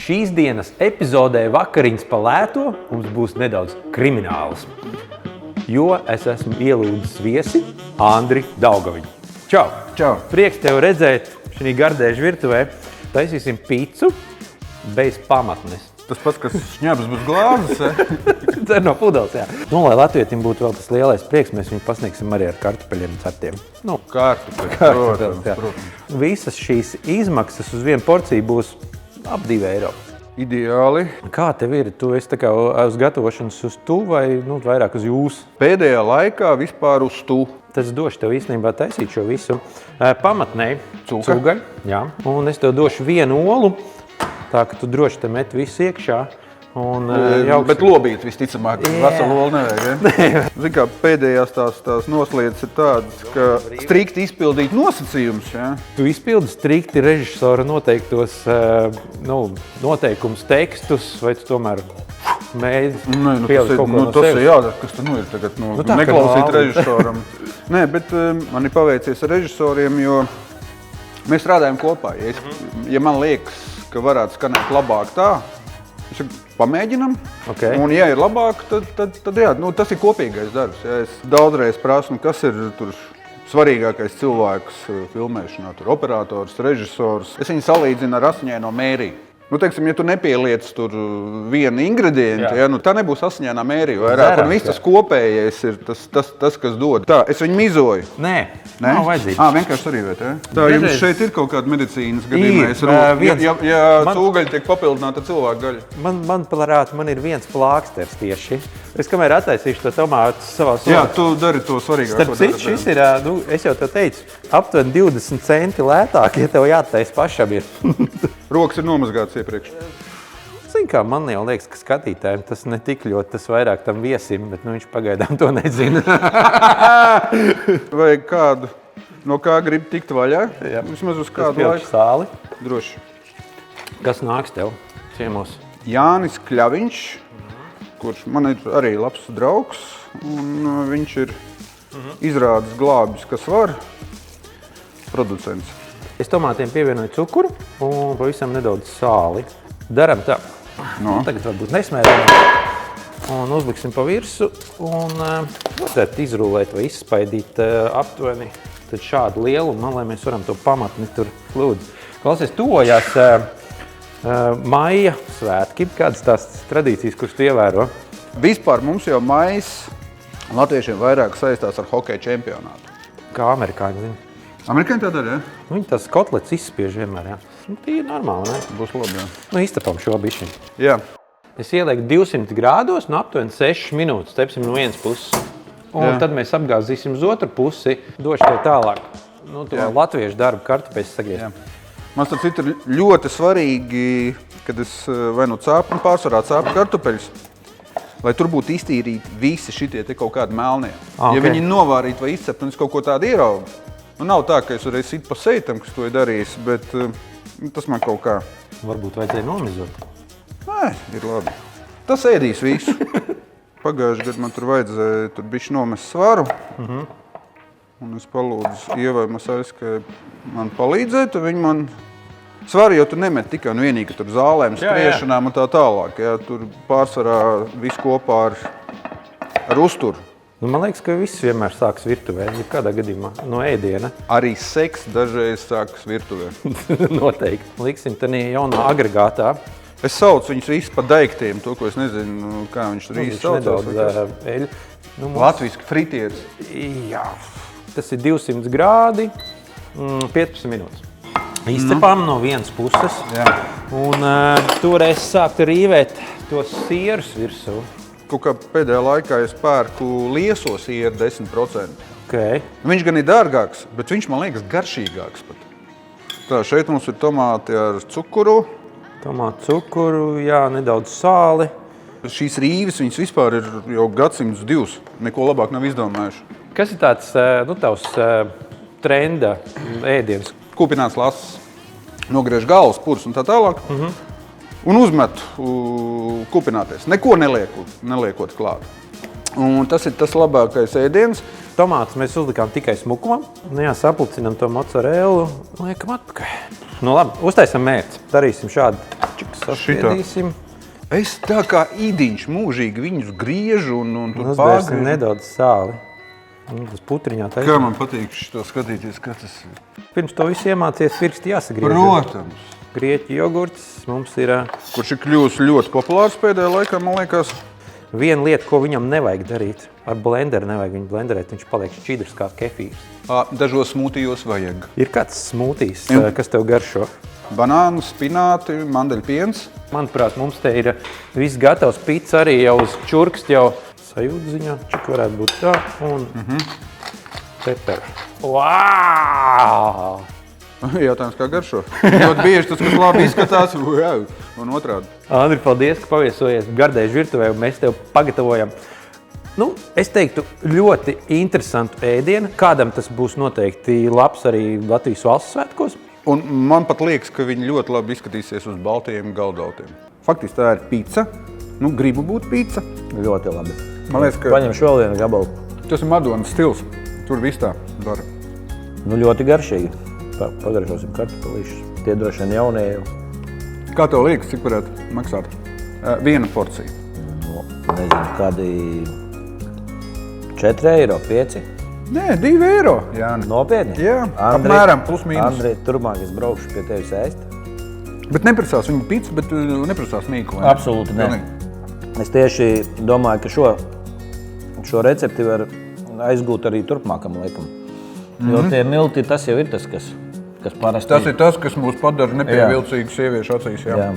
šīs dienas epizodē vakariņas pa lēto mums būs nedaudz krimināls, jo es esmu ielūdzis viesi Andri Daugaviņu. Čau! Čau! Prieks tev redzēt šī gardēžu virtuvē. Taisīsim picu bez pamatnes. Tas pats, kas šņabs bez glāzes, Cer no pudeles, jā. Nu, lai latvietim būtu vēl tas lielais prieks, mēs viņu pasniegsim arī ar kartupeļiem ceptiem. Nu, Kartupeļs, protams. Visas šīs izmaksas uz vienu porciju būs ap 2 eiro. Ideāli. Kā tev ir? Tu esi tā kā uz gatavošanas uz tu vai vairāk uz jūs? Pēdējā laikā vispār uz tu. Tas došu tev īstenībā taisīt šo visu. Pamatnē Cūka. cūgaļ, jā. Un es tev došu vienu olu, tā ka tu droši te met visu iekšā. Un, Bet lobīt visticamāk, veselu olu nevajag. Ja? Zini kā, pēdējās tās noslietas ir tādas, ka strikti izpildīt nosacījumus. Ja? Tu izpildi strikti režisora noteiktos noteikums tekstus, vai tu tomēr mēģi pielikt kaut ko no tas sevis? ir jādara, kas tur ir tagad, tā, neklausīt režisoram. Nē, bet man ir paveicies ar režisoriem, jo mēs strādājam kopā. Ja man liekas, ka varētu skanēt labāk tā, pamēģinam, Okay. Un ja ir labāk, tad jā, tas ir kopīgais darbs. Ja es daudzreiz prasu, kas ir tur svarīgākais cilvēks filmēšanā, tur operators, režisors. Es viņu salīdzinu ar asiņaino mēriju. Teiksim, ja tu nepieliec tur vienu ingredientu, tā nebūs asiņainā mērija vairāk, un viss tas kopējais ir tas, kas dod. Tā, es viņu mizoju. Nē, nav vajadzīgs. Vienkārši sarīvēt, ja? Tā, jums šeit ir kaut kāda medicīnas gadījumā. Ja cūgaļa tiek papildināta cilvēku gaļa. Man ir viens plāksters tieši. Es kamēr attaisīšu to tomātu savā solā. Jā, tu dari to svarīgāko. Starp citu, šis ir, es jau te teicu, aptuveni 20 centi lētāk, ja tev jātaisa pašam ir. Rokas ir nomazgātas iepriekš. Zini kā, man jau liekas, ka skatītājiem tas ne tik ļoti, tas vairāk tam viesim, bet viņš pagaidām to nezina. Vai kādu, no kā grib tikt vaļā? Jā. Vismaz uz kādu Pilšu laiku. sāli. Droši. Kas nāks tev ciemos? Jānis Kļaviņš, kurš man ir arī labs draugs, un viņš ir izrādes glābis, kas var, producents. Es tomātiem pievienoju cukuru un pavisam nedaudz sāli. Daram tā. Tagad varbūt nesmērām. Un uzliksim pa virsu un vajadzētu izrūlēt vai izspaidīt aptuveni tad šādu lielumu, lai mēs varam to pamatni tur lūdzu. Klausies, tuvojās maija svētki. Kādas tās tradīcijas, kuras tu ievēro? Vispār mums jau maijs latviešiem vairāk saistās ar hokeja čempionātu. Kā amerikāņi zina. Amerikāņi tā dara, ja? Viņi tās kotlets izspiež vienmēr, jā. Tī ir normāli, ne? Būs labi, jā. Iztapam šo bišķiņu. Jā. Es ielieku 200 grādos un aptuveni 6 minūtes, tepsim no vienas puses. Un tad mēs apgāzīsim uz otru pusi, došu tev tālāk. To latviešu darbu kartupeļus sagriezt. Man starp citu ir ļoti svarīgi, kad es vai pārsvarā cēpu kartupeļus, lai tur būtu iztīrīti visi šitie te kaut kādi melnie. Ja viņi novārīti vai izcept, un es kaut ko tādu ieraugu. Nav tā, ka es varēju sit pa seitam, kas to ir darījis, bet tas man kaut kā... Varbūt vajadzēja nomizot. Nē, ir labi. Tas ēdīs visu. Pagājuši gadu man tur vajadzēja bišķi nomest svaru. Un es palūdzu Ievai Masaiskai man palīdzēt, un viņi man... Svaru jau tu nemet tikai un vienīgi tur zālēm, skriešanām un tā tālāk. Ja? Tur pārsvarā visu kopā ar uzturu. Man liekas, ka viss vienmēr sākas virtuvē, ja kādā gadījumā no ēdiena. Arī seks dažreiz sākas virtuvē. Noteikti. Liksim tenī jaunā agregātā. Es saucu viņus visus pa daiktiem, to, ko es nezinu, kā viņš tur īsti saucās. Eļu. Latviski fritieris. Jā. Tas ir 200 grādi, 15 minūtes. Izcepām no vienas puses. Jā. Un toreiz sāktu rīvēt tos sierus virsū. Kaut kā pēdējā laikā es pērku lieso sieru 10%. Okay. Viņš gan ir dārgāks, bet viņš man liekas garšīgāks pat. Tā, šeit mums ir tomāti ar cukuru. Tomātu cukuru, jā, nedaudz sāli. Šīs rīves, viņas vispār ir jau gadsimtus divus. Neko labāk nav izdomājuši. Kas ir tāds, tavs trenda ēdiens? Kūpināts lases, nogriež galvas, purs un tā tālāk. Un uzmetu kūpināties. Neko neliekot klāt. Un tas ir tas labākais ēdiens. Tomātus mēs uzlikām tikai smukumam. Sapulcinām to mozzarellu, liekam atpakaļ. Labi, uztaisam mērci. Darīsim šādu saspiedīsim. Es tā kā īdiņš mūžīgi viņus griežu un tur Uzbērsim nedaudz sāli. Tas putriņā taisnība. Kā man patīk šito skatīties, kā tas ir? Pirms to visu iemācies, pirksti jāsagriež. Protams. Grieķu jogurts mums ir Kurš ir kļuvusi ļoti populārs pēdējā laikā, man liekas. viena lieta, ko viņam nevajag darīt. Ar blenderu nevajag viņu blenderēt, viņš paliek šķidrs kā kefīrs. Dažos smūtijos vajag. Ir kāds smūtijs, kas tev garšo? Banānu, spināti, mandeļpiens. Manuprāt, mums te ir viss gatavs. Pica arī jau uz čurkst jau sajūta ziņā. Čik varētu būt tā. Un peperi. Wow! Jātājums, kā garšo. Ļoti bieži tas, kas labi izskatās, un otrādi. Andri, paldies, ka paviesojies Gardēžu virtuvē, un mēs tev pagatavojam. Es teiktu, ļoti interesantu ēdienu. Kādam tas būs noteikti labs arī Latvijas valsts svētkos. Un man pat liekas, ka viņi ļoti labi izskatīsies uz baltajiem galdautiem. Faktiski tā ir pizza. Gribu būt pizza. Ļoti labi. Man liekas, ka Paņemšu vēl vienu gabalu. tas ir Madonas stils. Tur viss tā dara. Ļoti garšīgi. Pagaršosim kartupelīšus. Tie droši vien jaunie jau. Kā tev liekas, cik varētu maksāt? Viena porcija. Nezinu, kādi 4 eiro, 5. Nē, 2 eiro. Jāni. Nopietni? Jā, apmēram plus mīnus. Andri, turpmāk es braukšu pie tevis ēst. Bet neprasās viņu pizza, bet neprasās mīklu. Absolūti ne. Es tieši domāju, ka šo recepti var aizgūt arī turpmākam laikam. Jo tie milti, tas jau ir tas, kas parasti... Tas ir tas, kas mūs padara nepievilcīgu sieviešu acīs. Jā.